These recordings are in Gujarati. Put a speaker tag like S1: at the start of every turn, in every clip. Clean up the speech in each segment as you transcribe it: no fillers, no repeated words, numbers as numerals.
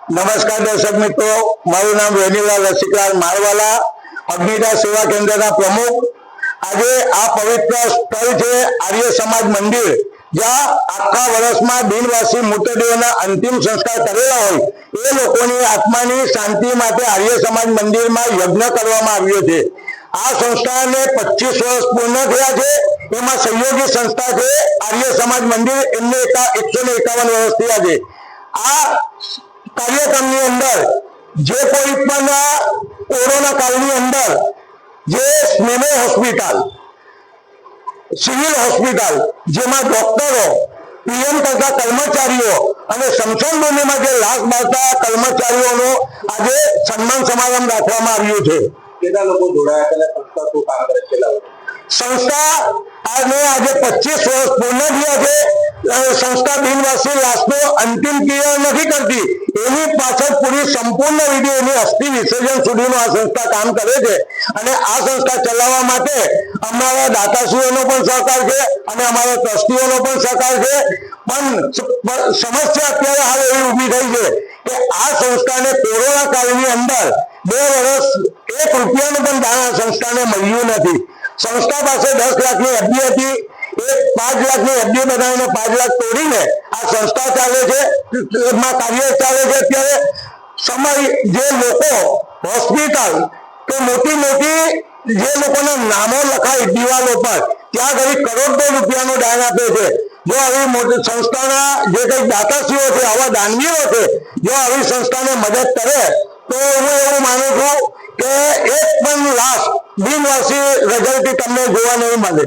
S1: નમસ્કાર દર્શક મિત્રો, મારું નામ વેનીલાલ રસિકલાલ મારવાલા, અગ્નિદાન સેવા કેન્દ્રના પ્રમુખ। આજે આ પવિત્ર સ્થળ છે આર્ય સમાજ મંદિર, જ્યાં આખા વર્ષમાં બિનવાસી મૃતદેહોના અંતિમ સંસ્કાર કરેલા હોય એ લોકોની આત્માની શાંતિ માટે આર્ય સમાજ મંદિરમાં યજ્ઞ કરવામાં આવ્યો છે। આ સંસ્થાને 25 વર્ષ પૂર્ણ થયા છે। એમાં સહયોગી સંસ્થા છે આર્ય સમાજ મંદિર, એમને 151 વર્ષ થયા છે। આ કાર્યક્રમની અંદર જે કોઈ પણ કોરોના કાળની અંદર જે સ્નેહ હોસ્પિટલ, સિવિલ હોસ્પિટલ, જેમાં ડોક્ટરો, પીએમ કરતા કર્મચારીઓ અને સમસન ભૂમિમાં જે લાખ બાળતા કર્મચારીઓનો આજે સન્માન સમારંભ રાખવામાં આવ્યું છે।
S2: કેટલા લોકો જોડાયા હતા અને સંસ્થા શું કામ કરે છે?
S1: સંસ્થા આજે 25 વર્ષ પૂર્ણ થયા છે। સંસ્થા બિનવાસી લાશનો અંતિમ ક્રિયા નથી કરતી, એની પાછળ પૂરી સંપૂર્ણ વિધિ, એની અસ્થિ વિસર્જન સુધીનું આ સંસ્થા કામ કરે છે। અને આ સંસ્થા ચલાવવા માટે અમારા દાતાશ્રીઓનો પણ સહકાર છે અને અમારા ટ્રસ્ટીઓનો પણ સહકાર છે। પણ સમસ્યા અત્યારે હાલ એવી ઊભી થઈ છે કે આ સંસ્થાને કોરોના કાળની અંદર 2 વર્ષ 1 રૂપિયાનું પણ દાન આ સંસ્થાને મળ્યું નથી। સંસ્થા પાસે 10 લાખની એફડી હતી, એ 5 લાખની એફડી બનાવીને 5 લાખ તોડીને આ સંસ્થા ચાલે છે, એમાં કાર્ય ચાલે છે। અત્યારે સમય જે લોકો હોસ્પિટલ કે મોટી મોટી જે લોકોના નામો લખાય દિવાલો પર, ત્યાં ઘડી કરોડો રૂપિયાનું દાન આપે છે। જો આવી મોટી સંસ્થાના જે કંઈક દાતાશ્રીઓ છે, આવા દાનવીરો છે, જો આવી સંસ્થાને મદદ કરે તો હું એવું માનું છું કે એક પણ લાશ બિનવાસી રજલથી તમને જોવા નહીં મળે।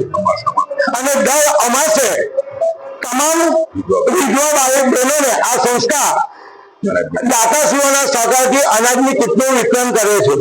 S1: અને દર અમાસે તમામ વિધવા ભાઈ બહેનોને આ સંસ્થા દાતાશ્રીઓના સહકારથી અનાજની કીટનું વિતરણ કરે છે।